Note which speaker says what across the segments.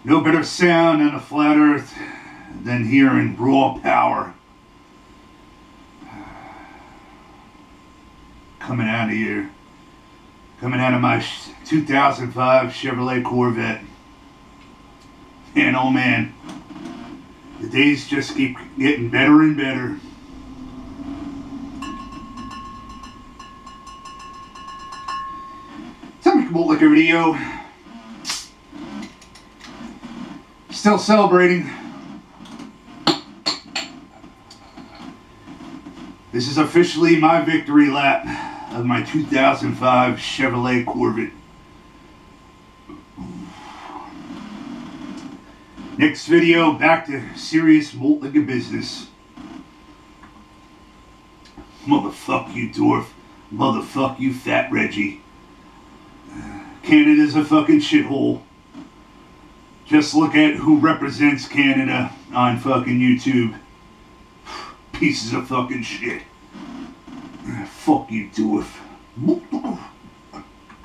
Speaker 1: No better sound on the flat earth than hearing raw power coming out of here. Coming out of my 2005 Chevrolet Corvette. And oh man, the days just keep getting better and better. Time to Malt Liquor video. Still celebrating. This is officially my victory lap of my 2005 Chevrolet Corvette. Next video, back to serious malt liquor business. Motherfuck you, dwarf. Motherfuck you, fat Reggie. Canada's a fucking shithole. Just look at who represents Canada on fucking YouTube. Pieces of fucking shit. Fuck you, dwarf.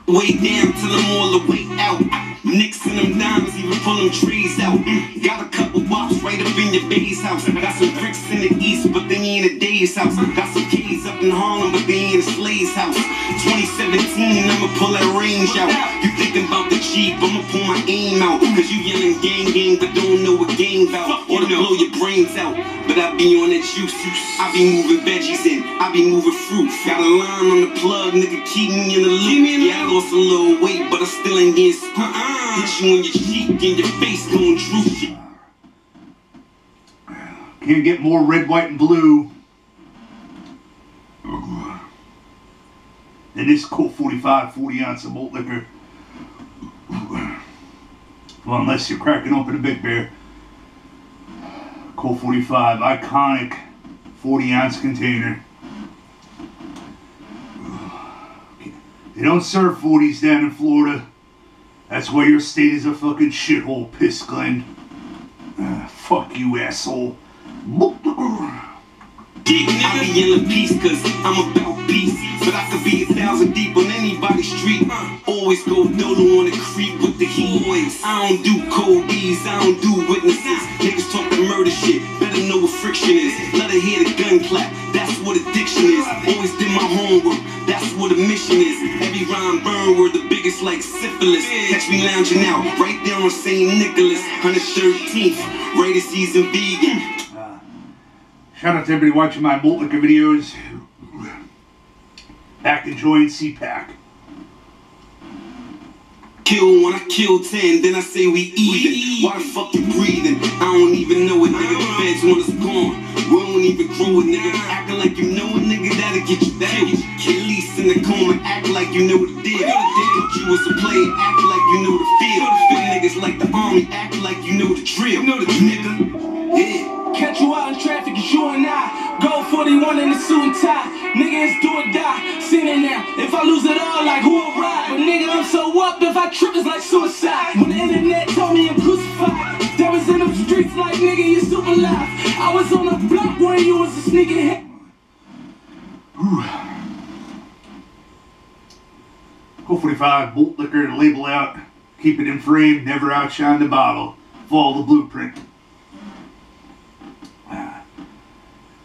Speaker 2: Way down till I'm all the way out. Nixing them diamonds, even pull them trees out. Got a couple bops right up in your bae's house. Got some bricks in the east, but they ain't a day's house. Got some keys up in Harlem, but they ain't a slave's house. 2017, I'ma pull that range out. You thinking about the Jeep, I'ma pull my aim out. Cause you yelling gang gang, but don't know what gang's out. Or to blow your brains out. But I be on that juice. I be moving veggies in, I be moving fruit. Got a line on the plug, nigga, keep me in the loop. Yeah, I lost a little weight, but I still ain't getting scooped. Hit you in your cheek and your face gon' droop.
Speaker 1: Can't get more red, white, and blue than this Colt 45 40 ounce of malt liquor. Well, unless you're cracking open a Big Bear. Colt 45, iconic 40 ounce container. They don't serve 40s down in Florida. That's why your state is a fucking shithole, piss Glenn. Fuck you, asshole.
Speaker 2: I be in a piece cause I'm about peace. But I could be 1,000 deep on anybody's street. Always go dolo on the creep with the heat. I don't do cold E's, I don't do witnesses. Niggas talk that murder shit, better know what friction is. Let her hear the gun clap, that's what addiction is. Always did my homework, that's what a mission is. Every rhyme burn word, the biggest like syphilis. Catch me lounging out, right there on St. Nicholas, 113th, rated season vegan.
Speaker 1: Shout out to everybody watching my Malt Liquor videos. Back enjoying CPAC.
Speaker 2: Kill when I kill 10, then I say we even. Why the fuck you breathing? I don't even know it, nigga. The feds want us gone. We don't even grow it, nigga. Acting like you know it, nigga, that'll get you killed. Get least in the coma, act like you know the deal. Thought you was a player, act like you know the field. Them niggas like the army, act like you know the drill. Nigga, yeah.
Speaker 3: Catch you out in traffic, it's you and I. Go 41 in the suit and tie. Nigga, it's do or die. Seen it now. If I lose it all, like who will ride? But nigga, I'm so up. If I trip, it's like suicide. When the internet told me I'm crucified, that was in them streets like nigga, you super live. I was on the block when you was a sneaking hit.
Speaker 1: Colt 45 Malt Liquor, label out. Keep it in frame. Never outshine the bottle. Follow the blueprint.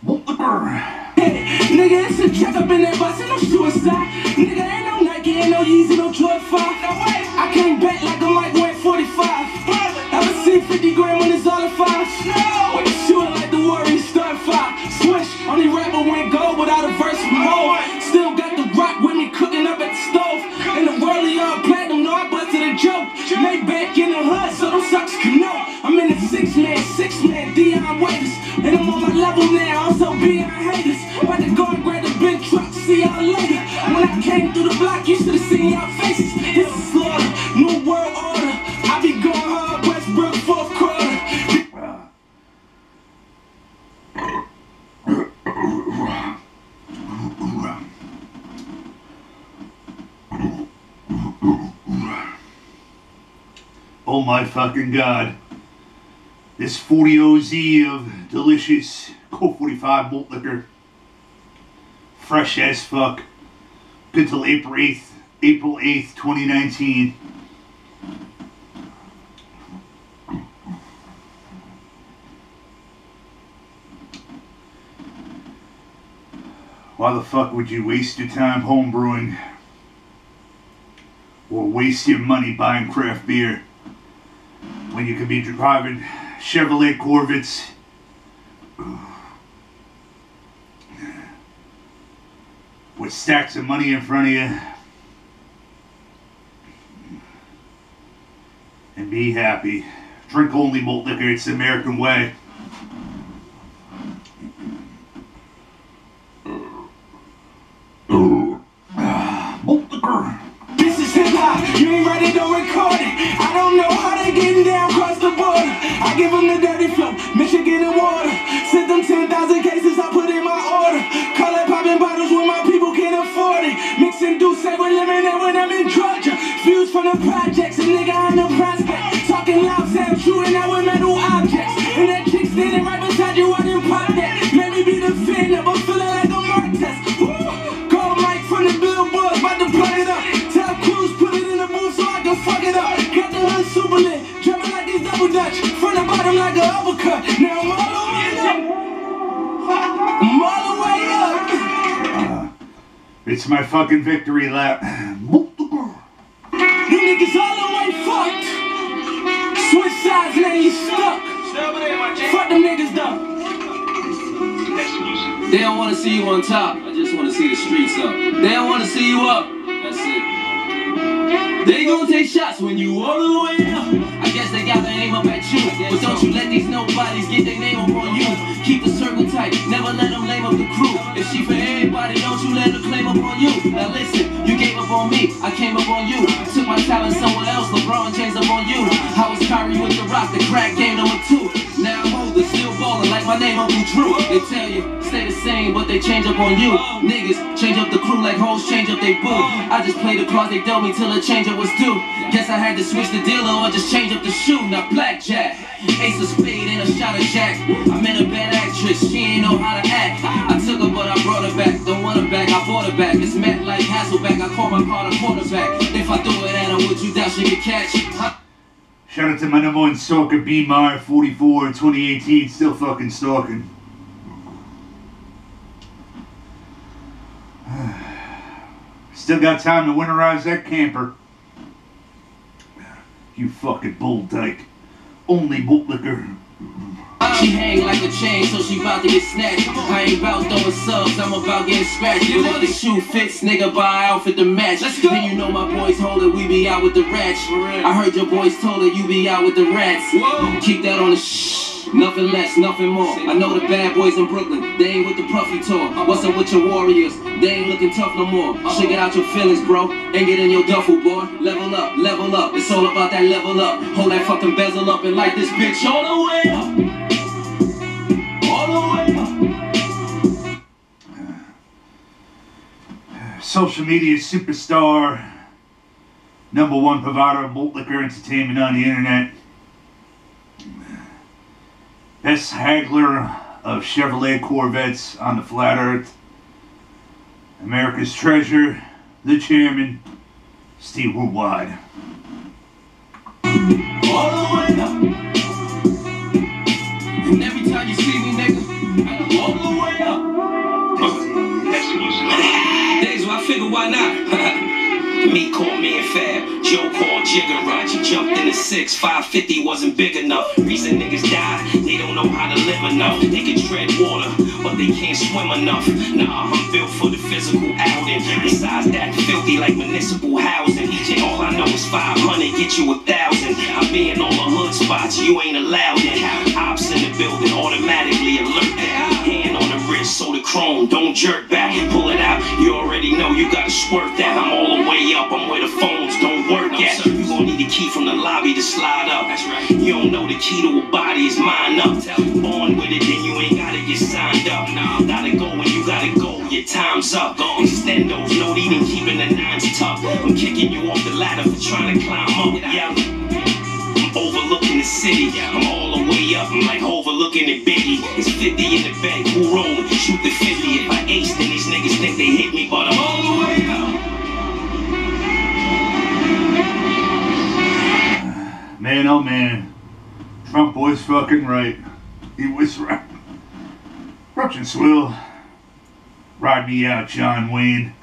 Speaker 1: Malt Liquor.
Speaker 3: Hey, nigga, it's a check up in that bus and no suicide. Nigga, ain't no Nike, ain't no Yeezy, no Jordan 5. No way. I came back like I'm like weight 45. Ever seen 50 grand when it's all in fives? No. When you shooting like the Warriors start 5. Swish, only rapper went gold without a verse from home. Still got the rock with me cooking up at the stove. In the world of y'all platinum, no, I busted a joke. Made back in the hood, so them sucks can know. I'm in the six man, Dion waiters. And I'm on my level now, I'm so beyond haters. About to go and grab the big truck, see y'all later. When I came through the block, you should've seen y'all faces. This is slaughter, new world order. I be going hard, Westbrook, fourth quarter.
Speaker 1: Oh my fucking God. This 40 OZ of delicious Colt 45 Malt Liquor. Fresh as fuck. Good till April 8th, 2019. Why the fuck would you waste your time homebrewing or waste your money buying craft beer when you could be driving Chevrolet Corvettes with stacks of money in front of you and be happy? Drink only malt liquor, it's the American way. Malt liquor.
Speaker 3: This is hip hop, you ain't ready, don't record it. I don't know how they getting down across the border. I give them the dirty flow, Michigan and water. Sent them 10,000 cases, I put in my order. Call it popping bottles when my people can't afford it. Mixing Douce with lemonade when I'm in Georgia. Views from the projects, a nigga on the prospect. Talking loud, sound true, and now with metal objects. And that chick standing right beside you, I didn't pop that. Let me be the fan, but feeling like a mark test. Call Mike from the billboards, about to plug it up. Tell Cruz, put it in the booth so I can fuck it up. Got the hood super lit, jumping like these double dutch. From the bottom like an uppercut. Now I'm all the way up. I'm all the way up.
Speaker 1: It's my fucking victory lap.
Speaker 3: You niggas all the way fucked. Switch sides, now you stuck. Fuck them niggas though.
Speaker 4: They don't want to see you on top. I just want to see the streets up. They don't want to see you up. That's it. They gonna take shots when you all the way up. I guess they got their aim up at you. But don't you let these nobodies get their name up on you. Keep the circle tight. Never let them lame up the crew. If she for everybody, don't you let her claim up on you. Now listen, you gave up on me. I came up on you. Took my talent somewhere else. LeBron James up on you. I was Kyrie with the rock. The crack game number 2. Now I'm older, still ballin' like my name Uncle Drew. They tell you, stay the same, but they change up on you. Niggas change up the crew like hoes change up they boo. I just play the cards they dealt me till the change up was due. Guess I had to switch the dealer or just change up the shoe. Now blackjack, ace of spade and a shot of jack. I met a bad actress, she ain't know how to act. I took her but I brought her back, don't want her back, I bought her back. It's Matt like Hasselback, I call my car the quarterback. If I threw it at her, would you doubt she could catch?
Speaker 1: Shout out to my number one stalker, B-Mar 44, 2018, still fucking stalking. Still got time to winterize that camper. You fucking bull dyke. Only malt liquor.
Speaker 4: She hang like a chain, so she bout to get snatched. I ain't bout throwing subs, I'm about getting scratched. But if the shoe fits, nigga, buy an outfit to match. Then you know my boys hold it, we be out with the rats. I heard your boys told it, you be out with the rats. Keep that on the shh, nothing less, nothing more. I know the bad boys in Brooklyn, they ain't with the puffy tour. What's up with your warriors? They ain't looking tough no more. Shit, get out your feelings, bro, and get in your duffel, boy. Level up, it's all about that level up. Hold that fucking bezel up and light this bitch all the way up.
Speaker 1: Social media superstar, number one provider of malt liquor entertainment on the internet, best haggler of Chevrolet Corvettes on the flat earth, America's treasure, the chairman, Steve Worldwide.
Speaker 4: All the way up. And every time you see me, nigga, I go all the way up. Days where I figure why not? Me called me and Fab, Joe called Jigger Roger, jumped in the 6, 550 wasn't big enough. Reason niggas die, they don't know how to live enough. They can tread water, but they can't swim enough. Nah, I'm built for the physical outing. Besides that, filthy like municipal housing. And all I know is 500, get you 1,000. I be in all the hood spots, you ain't allowed it. Ops in the building, automatically alert that. Hand on the wrist, so the chrome don't jerk back. Pull it out, you already know you gotta squirt that. I'm all the way up, I'm where the phones don't work at. You gon' need a key from the lobby to slide up. That's right. You don't know the key to a body is mine up. Born with it, then you ain't gotta get signed up. Gotta go when you gotta go, your time's up. Extendos, no need in keeping the nines tucked. I'm kicking you off the ladder for trying to climb up. Yeah. I'm overlooking the city. I'm all the way up. I'm like overlooking at Biggie. It's 50 in the bank. Who rollin'? Shoot the 50. If I ace, then these niggas think they hit me, but I'm all the way up.
Speaker 1: Man, oh man, Trump was fucking right. He was right. Corruption swill. Ride me out, John Wayne.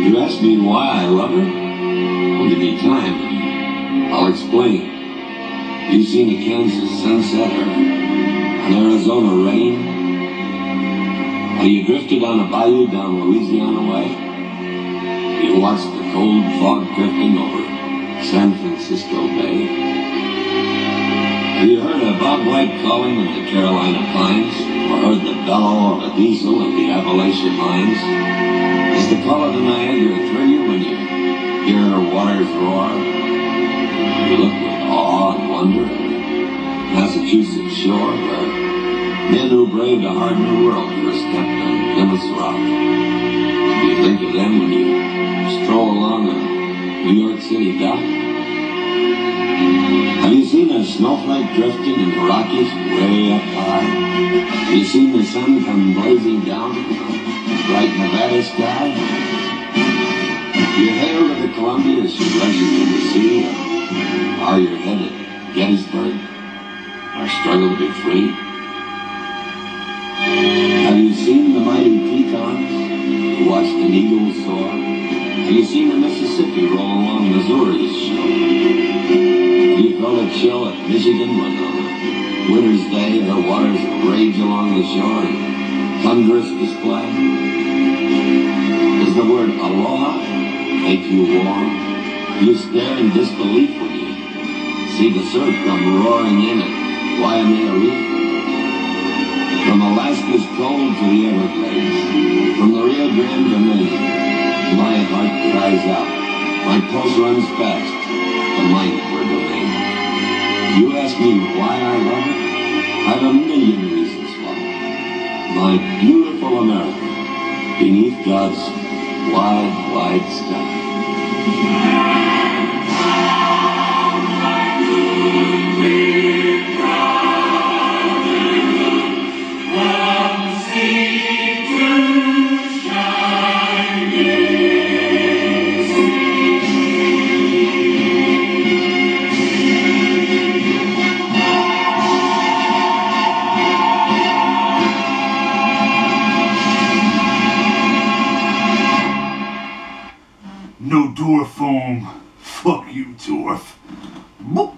Speaker 5: You ask me why I love her? Well, give me time. I'll explain. You've seen a Kansas sunset or an Arizona rain? Have you drifted on a bayou down Louisiana way? You watched the cold fog drifting over San Francisco Bay? Have you heard a bobwhite calling in the Carolina pines? Or heard the bellow of a diesel in the Appalachian mines? Does the call of the Niagara thrill you when you hear her waters roar? You look with awe and wonder at the Massachusetts shore where men who braved a hard new world first stepped on Plymouth Rock. Do you think of them when you stroll along a New York City dock? Have you seen a snowflake drifting in the Rockies way up high? Have you seen the sun come blazing down from the bright Nevada sky? You hail to the Columbia as she rushes in the sea? Are you headed Gettysburg? Our struggle to be free? Have you seen the mighty pecans who watched an eagle soar? Have you seen the Mississippi roll along Missouri's shore? Have you felt a chill at Michigan when on a winter's day her waters rage along the shore in thunderous display? Does the word aloha make you warm? You stare in disbelief when you see the surf come roaring in at Waimea Reef. From Alaska's cold to the Everglades, from the Rio Grande to Maine, my heart cries out, my pulse runs fast, the mind for domain. You ask me why I love her? I've a million reasons why. My beautiful America, beneath God's wide, wide sky.
Speaker 1: No dwarf foam. Fuck you, dwarf. Boop.